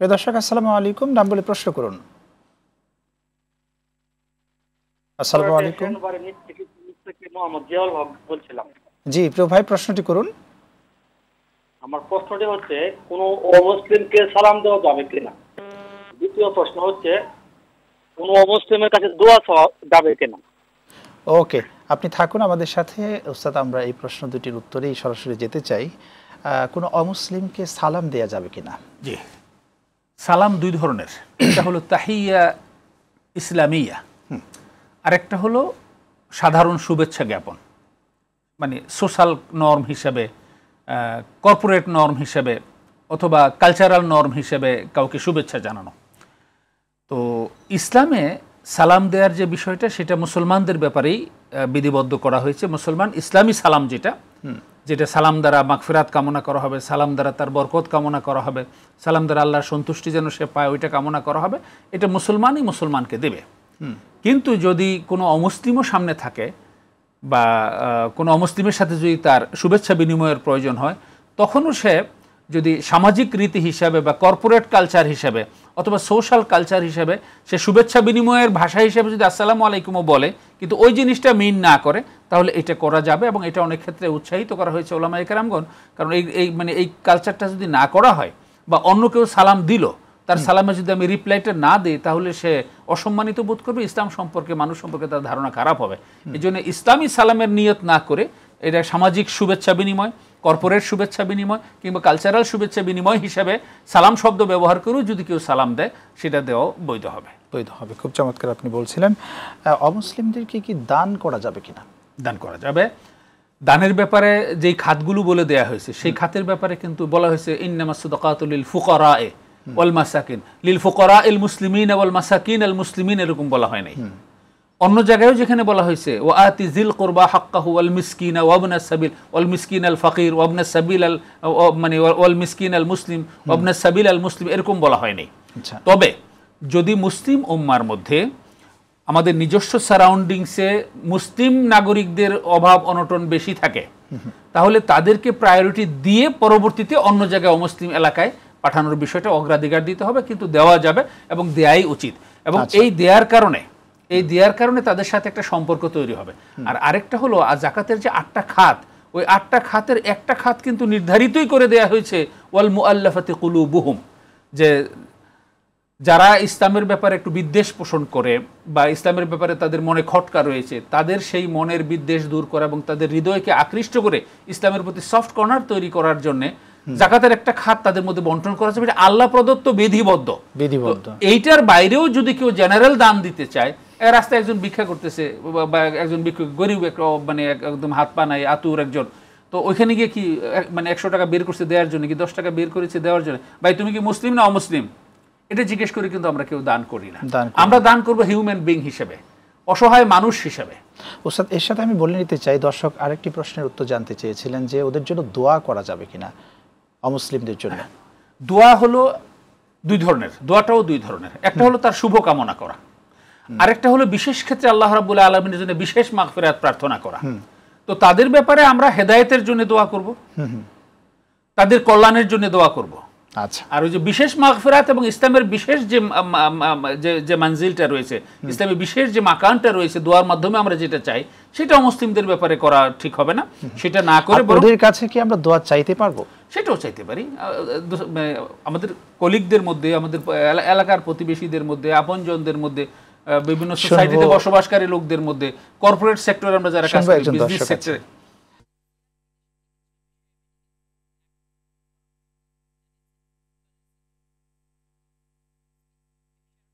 প্রিয় দর্শক, আসসালামু আলাইকুম। নাম বলে প্রশ্ন করুন। আসসালামু আলাইকুম। জি প্রিয় ভাই, প্রশ্নটি করুন। আমার প্রশ্নটি হচ্ছে, কোন অমুসলিমকে সালাম দেওয়া যাবে কিনা? দ্বিতীয় প্রশ্ন হচ্ছে, কোন অমুসলিমের কাছে দোয়া চাওয়া যাবে কিনা? ওকে, আপনি থাকুন আমাদের সাথে। ওস্তাদ, আমরা এই প্রশ্ন দুটির উত্তরেই সরাসরি যেতে চাই। কোন অমুসলিমকে সালাম দেয়া যাবে কিনা? জি, সালাম দুই ধরনের। একটা হলো তাহিয়া ইসলামিয়া, আর একটা হলো সাধারণ শুভেচ্ছা জ্ঞাপন, মানে সোশ্যাল নর্ম হিসেবে, কর্পোরেট নর্ম হিসেবে অথবা কালচারাল নর্ম হিসেবে কাউকে শুভেচ্ছা জানানো। তো ইসলামে সালাম দেওয়ার যে বিষয়টা, সেটা মুসলমানদের ব্যাপারেই বিধিবদ্ধ করা হয়েছে। মুসলমান ইসলামী সালাম যেটা সালাম দ্বারা মাগফিরাত কামনা করা হবে, সালাম দ্বারা তার বরকত কামনা করা হবে, সালাম দ্বারা আল্লাহর সন্তুষ্টি যেন সে পায় ওইটা কামনা করা হবে, এটা মুসলমানই মুসলমানকে দেবে। কিন্তু যদি কোনো অমুসলিমও সামনে থাকে বা কোনো অমুসলিমের সাথে যদি তার শুভেচ্ছা বিনিময়ের প্রয়োজন হয়, তখনও সে যদি সামাজিক রীতি হিসাবে বা কর্পোরেট কালচার হিসাবে অথবা সোশ্যাল কালচার হিসাবে সে শুভেচ্ছা বিনিময়ের ভাষা হিসেবে যদি আসসালামু আলাইকুমও বলে, কিন্তু ওই জিনিসটা মিন না করে, তাহলে এটা করা যাবে। এবং এটা অনেক ক্ষেত্রে উৎসাহিত করা হয়েছে ওলামায়ে কেরামগণ। কারণ এই কালচারটা যদি না করা হয় বা অন্য কেউ সালাম দিল, তার সালামে যদি আমি রিপ্লাইটা না দিই, তাহলে সে অসম্মানিত বোধ করবে, ইসলাম সম্পর্কে, মানুষ সম্পর্কে তার ধারণা খারাপ হবে। এই জন্য ইসলামী সালামের নিয়ত না করে এটা সামাজিক শুভেচ্ছা বিনিময়, কর্পোরেট শুভেচ্ছা বিনিময় কিংবা কালচারাল শুভেচ্ছা বিনিময় হিসাবে সালাম শব্দ ব্যবহার করেও যদি কেউ সালাম দেয়, সেটা দেওয়া বৈধ হবে। খুব চমৎকার আপনি বলছিলেন। অমুসলিমদেরকে কি দান করা যাবে কিনা? দান করা যাবে। দানের ব্যাপারে যেই খাতগুলো বলে দেয়া হয়েছে, সেই খাতের ব্যাপারে কিন্তু বলা হয়েছে ইন্নামাস সাদাকাতু লিল ফুকারায়ে ওয়াল মাসাকিন, লিল ফুকারাইল মুসলিমিন ওয়াল মাসাকিন আল মুসলিমিন, এরকম বলা হয় নাই। অন্য জায়গায়ও যেখানে বলা হয়েছে ওয়া আতি যিল কুরবা হাক্কাহু ওয়াল মিসকিনা ওয়া ইবনাস সাবিল ওয়াল মিসকিন আল ফাকির ওয়া ইবনাস সাবিল আল, মানে ওয়াল মিসকিন আল মুসলিম ওয়া ইবনাস সাবিল আল মুসলিম, এরকম বলা হয় নাই। তবে যদি মুসলিম উম্মার মধ্যে আমাদের নিজস্ব সারাউন্ডিংসে মুসলিম নাগরিকদের অভাব অনটন বেশি থাকে, তাহলে তাদেরকে প্রায়োরিটি দিয়ে পরবর্তীতে অন্য জায়গায় অমুসলিম এলাকায় পাঠানোর বিষয়টা অগ্রাধিকার দিতে হবে, কিন্তু দেওয়া যাবে এবং দেয়াই উচিত। এবং এই দেয়ার কারণে তাদের সাথে একটা সম্পর্ক তৈরি হবে। আর আরেকটা হলো, যাকাতের যে 8টা খাত, ওই 8টা খাতের একটা খাত কিন্তু নির্ধারিতই করে দেয়া হয়েছে ওয়াল মুআল্লাফাতি কুলুবুহুম, যে যারা ইসলামের ব্যাপারে একটু বিদ্বেষ পোষণ করে বা ইসলামের ব্যাপারে তাদের মনে খটকা রয়েছে, তাদের সেই মনের বিদ্বেষ দূর করা এবং তাদের হৃদয়কে আকৃষ্ট করে ইসলামের প্রতি সফট কর্নার তৈরি করার জন্য জাকাতের একটা খাত তাদের মধ্যে বন্টন করা যাবে। আল্লাহ প্রদত্ত বিধিবদ্ধ। এইটার বাইরেও যদি কেউ জেনারেল দান দিতে চায়, রাস্তায় একজন ভিক্ষা করতেছে বা একজন গরিব, মানে একদম হাত পা নাই, আতুর একজন, তো ওইখানে গিয়ে কি মানে 100 টাকা বের করছে দেওয়ার জন্য, কি 10 টাকা বের করেছে দেওয়ার জন্য, ভাই তুমি কি মুসলিম না অমুসলিম, এটা জিজ্ঞেস করে কিন্তু আমরা কেউ দান করি না। আমরা দান করবো হিউম্যান বিং হিসেবে, অসহায় মানুষ হিসেবে। ওস্তাদ, এর সাথে আমি বলে নিতে চাই, দর্শক আরেকটি প্রশ্নের উত্তর জানতে চেয়েছিলেন যে ওদের জন্য দোয়া করা যাবে কিনা অমুসলিমদের জন্য। দোয়া হলো দুই ধরনের, দোয়াটাও দুই ধরনের। একটা হলো তার শুভ কামনা করা, আরেকটা হলো বিশেষ ক্ষেত্রে আল্লাহ রাব্বুল আলামিনের জন্য বিশেষ মাগফিরাত প্রার্থনা করা। তো তাদের ব্যাপারে আমরা হেদায়েতের জন্য দোয়া করব, তাদের কল্যাণের জন্য দোয়া করব। আচ্ছা, আর ওই যে বিশেষ মাগফিরাত এবং ইসলামের বিশেষ যে মানজিলটা রয়েছে, ইসলামের বিশেষ যে মাকানটা রয়েছে, দোয়ার মাধ্যমে আমরা যেটা চাই, সেটা মুসলিমদের ব্যাপারে করা ঠিক হবে না। সেটা না করে ওদের কাছে কি আমরা দোয়া চাইতে পারবো? সেটাও চাইতে পারি। আমাদের কলিগদের মধ্যে, আমাদের এলাকার প্রতিবেশীদের মধ্যে, আপনজনদের মধ্যে, বিভিন্ন সোসাইটিতে বসবাসকারী লোকদের মধ্যে, কর্পোরেট সেক্টরে আমরা যারা কাজ করি, বিজনেস সেক্টরে,